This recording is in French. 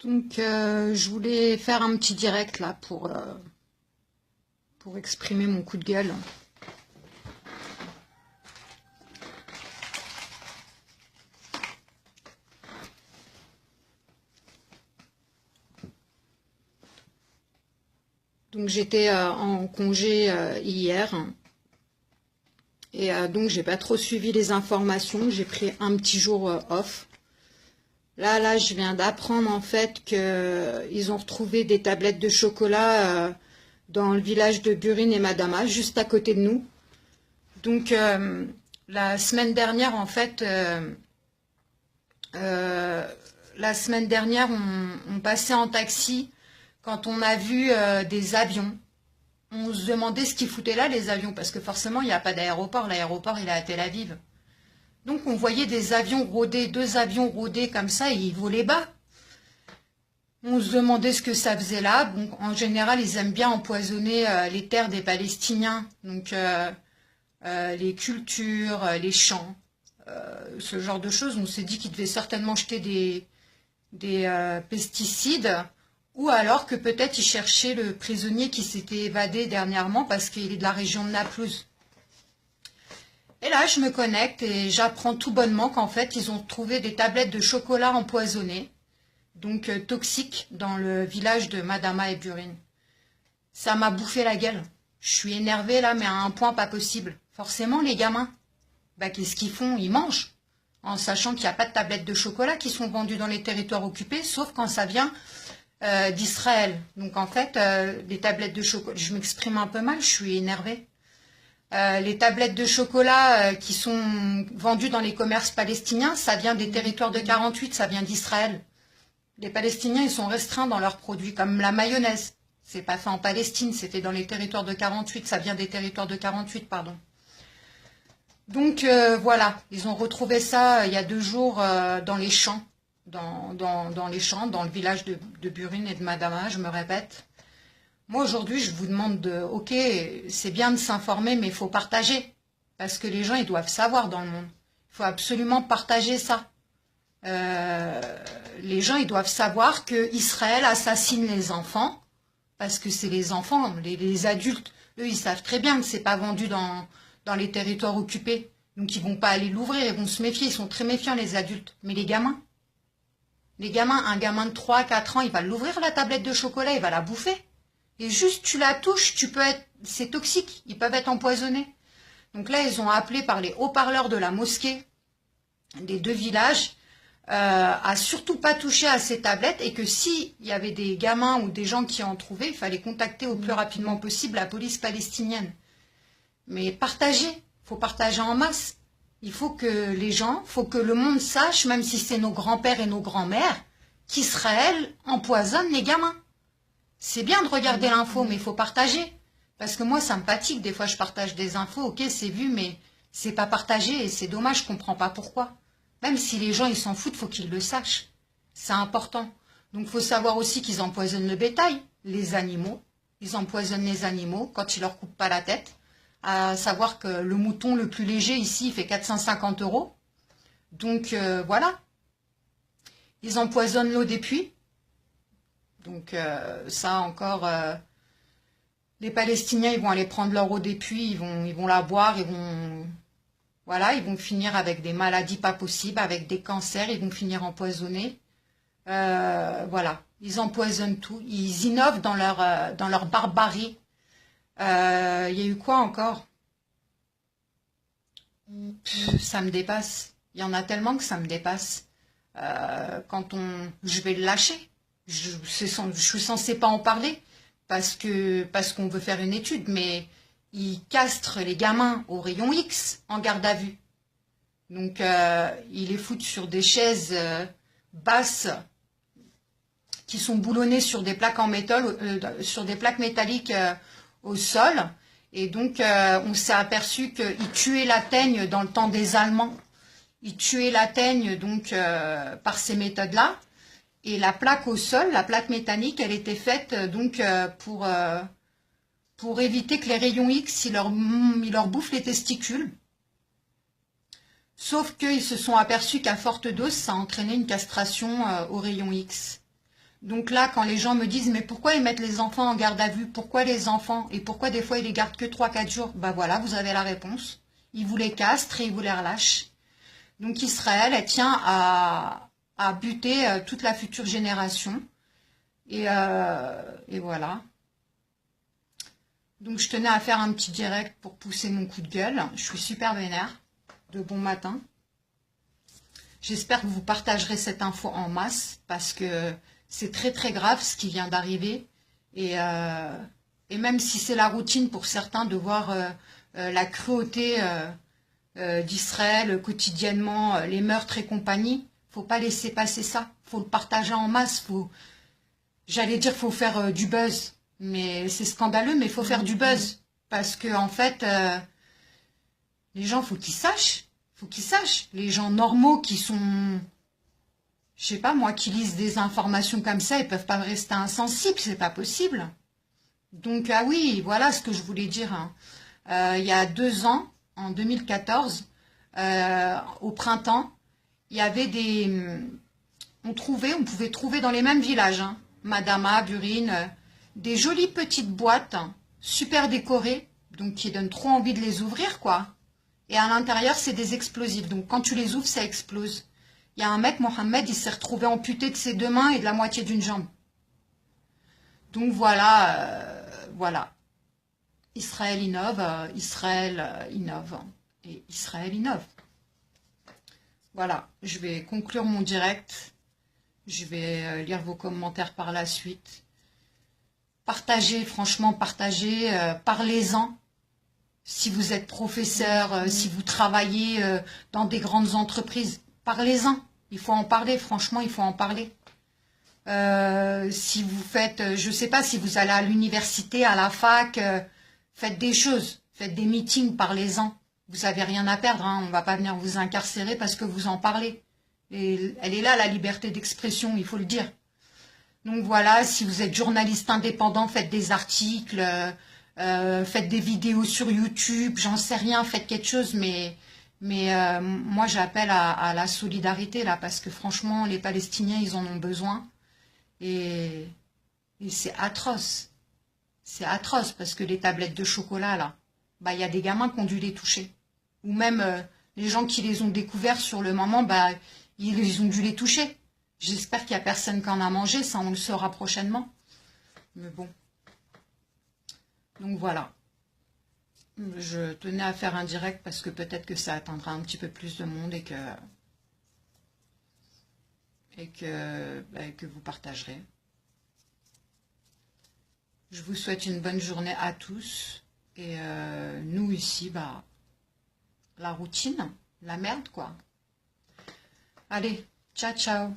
Donc, je voulais faire un petit direct là pour exprimer mon coup de gueule. Donc, j'étais en congé hier et donc j'ai pas trop suivi les informations. J'ai pris un petit jour off. Là, je viens d'apprendre en fait qu'ils ont retrouvé des tablettes de chocolat dans le village de Burin et Madama, juste à côté de nous. Donc, la semaine dernière, en fait, on passait en taxi quand on a vu des avions. On se demandait ce qu'ils foutaient là, les avions, parce que forcément, il n'y a pas d'aéroport. L'aéroport, il est à Tel Aviv. Donc, on voyait des avions rôder, 2 avions rôder comme ça, et ils volaient bas. On se demandait ce que ça faisait là. Bon, en général, ils aiment bien empoisonner les terres des Palestiniens. Donc, les cultures, les champs, ce genre de choses. On s'est dit qu'ils devaient certainement jeter des pesticides, ou alors que peut-être ils cherchaient le prisonnier qui s'était évadé dernièrement parce qu'il est de la région de Naplouse. Et là, je me connecte et j'apprends tout bonnement qu'en fait, ils ont trouvé des tablettes de chocolat empoisonnées, donc toxiques, dans le village de Madama et Burin. Ça m'a bouffé la gueule. Je suis énervée là, mais à un point pas possible. Forcément, les gamins, qu'est-ce qu'ils font? Ils mangent, en sachant qu'il n'y a pas de tablettes de chocolat qui sont vendues dans les territoires occupés, sauf quand ça vient d'Israël. Donc en fait, les tablettes de chocolat, je m'exprime un peu mal, je suis énervée. Les tablettes de chocolat qui sont vendues dans les commerces palestiniens, ça vient des territoires de 48, ça vient d'Israël. Les Palestiniens, ils sont restreints dans leurs produits, comme la mayonnaise. C'est pas fait en Palestine, c'est fait dans les territoires de 48, ça vient des territoires de 48, pardon. Donc voilà, ils ont retrouvé ça il y a 2 jours dans les champs, dans les champs, dans le village de Burin et de Madama, je me répète. Moi, aujourd'hui, je vous demande ok, c'est bien de s'informer, mais il faut partager. Parce que les gens, ils doivent savoir dans le monde. Il faut absolument partager ça. Les gens, ils doivent savoir que Israël assassine les enfants, parce que c'est les enfants, les adultes. Eux, ils savent très bien que c'est pas vendu dans les territoires occupés. Donc, ils vont pas aller l'ouvrir, ils vont se méfier. Ils sont très méfiants, les adultes. Mais les gamins, un gamin de 3-4 ans, il va l'ouvrir, la tablette de chocolat, il va la bouffer. Et juste tu la touches, c'est toxique, ils peuvent être empoisonnés. Donc là, ils ont appelé par les haut-parleurs de la mosquée des 2 villages à surtout pas toucher à ces tablettes et que s'il y avait des gamins ou des gens qui en trouvaient, il fallait contacter au plus rapidement possible la police palestinienne. Mais partager, faut partager en masse. Il faut que faut que le monde sache, même si c'est nos grands-pères et nos grands-mères, qu'Israël empoisonne les gamins. C'est bien de regarder l'info, mais il faut partager. Parce que moi, ça me fatigue. Des fois, je partage des infos. Ok, c'est vu, mais c'est pas partagé. Et c'est dommage, je comprends pas pourquoi. Même si les gens, ils s'en foutent, faut qu'ils le sachent. C'est important. Donc, il faut savoir aussi qu'ils empoisonnent le bétail, les animaux. Ils empoisonnent les animaux quand ils leur coupent pas la tête. À savoir que le mouton le plus léger, ici, il fait 450 €. Donc, voilà. Ils empoisonnent l'eau des puits. Donc ça encore, les Palestiniens, ils vont aller prendre leur eau des puits, ils vont la boire, ils vont finir avec des maladies pas possibles, avec des cancers, ils vont finir empoisonnés. Voilà, ils empoisonnent tout, ils innovent dans leur barbarie. Il y a eu quoi encore? Ça me dépasse. Il y en a tellement que ça me dépasse. Je vais le lâcher. Je suis censée pas en parler parce qu'on veut faire une étude, mais ils castrent les gamins au rayon X en garde à vue. Donc ils les foutent sur des chaises basses qui sont boulonnées sur des plaques en métal, sur des plaques métalliques au sol. Et donc on s'est aperçu qu'ils tuaient la teigne dans le temps des Allemands. Ils tuaient la teigne donc par ces méthodes-là. Et la plaque au sol, la plaque métallique, elle était faite donc pour éviter que les rayons X, ils leur bouffent les testicules. Sauf qu'ils se sont aperçus qu'à forte dose, ça entraînait une castration aux rayons X. Donc là, quand les gens me disent, mais pourquoi ils mettent les enfants en garde à vue? Pourquoi les enfants? Et pourquoi des fois ils les gardent que 3-4 jours? Bah voilà, vous avez la réponse. Ils vous les castrent et ils vous les relâchent. Donc Israël, elle tient à buter toute la future génération. Et voilà. Donc je tenais à faire un petit direct pour pousser mon coup de gueule. Je suis super vénère. De bon matin. J'espère que vous partagerez cette info en masse parce que c'est très très grave ce qui vient d'arriver. Et même si c'est la routine pour certains de voir la cruauté d'Israël quotidiennement, les meurtres et compagnie, faut pas laisser passer ça. Faut le partager en masse. J'allais dire faut faire du buzz, mais c'est scandaleux, mais il faut faire du buzz parce que en fait, les gens faut qu'ils sachent. Faut qu'ils sachent. Les gens normaux qui sont, je sais pas moi, qui lisent des informations comme ça, ils peuvent pas rester insensibles, c'est pas possible. Donc ah oui, voilà ce que je voulais dire. Hein. Il y a 2 ans, en 2014, au printemps, il y avait on pouvait trouver dans les mêmes villages, hein, Madama, Burine, des jolies petites boîtes, hein, super décorées, donc qui donnent trop envie de les ouvrir, quoi. Et à l'intérieur, c'est des explosifs. Donc quand tu les ouvres, ça explose. Il y a un mec, Mohamed, il s'est retrouvé amputé de ses 2 mains et de la moitié d'une jambe. Donc voilà, voilà. Israël innove, Israël innove. Et Israël innove. Voilà, je vais conclure mon direct. Je vais lire vos commentaires par la suite. Partagez, franchement, partagez, parlez-en. Si vous êtes professeur, si vous travaillez dans des grandes entreprises, parlez-en. Il faut en parler, franchement, il faut en parler. Si vous faites, je ne sais pas, si vous allez à l'université, à la fac, faites des choses, faites des meetings, parlez-en. Vous n'avez rien à perdre, hein, on ne va pas venir vous incarcérer parce que vous en parlez. Et elle est là, la liberté d'expression, il faut le dire. Donc voilà, si vous êtes journaliste indépendant, faites des articles, faites des vidéos sur YouTube, j'en sais rien, faites quelque chose, mais moi j'appelle à la solidarité là, parce que franchement, les Palestiniens, ils en ont besoin. Et c'est atroce. C'est atroce, parce que les tablettes de chocolat, là, bah, y a des gamins qui ont dû les toucher. Ou même les gens qui les ont découverts sur le moment, bah, ils ont dû les toucher. J'espère qu'il n'y a personne qui en a mangé, ça on le saura prochainement. Mais bon. Donc voilà. Je tenais à faire un direct parce que peut-être que ça atteindra un petit peu plus de monde et que vous partagerez. Je vous souhaite une bonne journée à tous. Et nous ici, bah, la routine, la merde quoi. Allez, ciao ciao.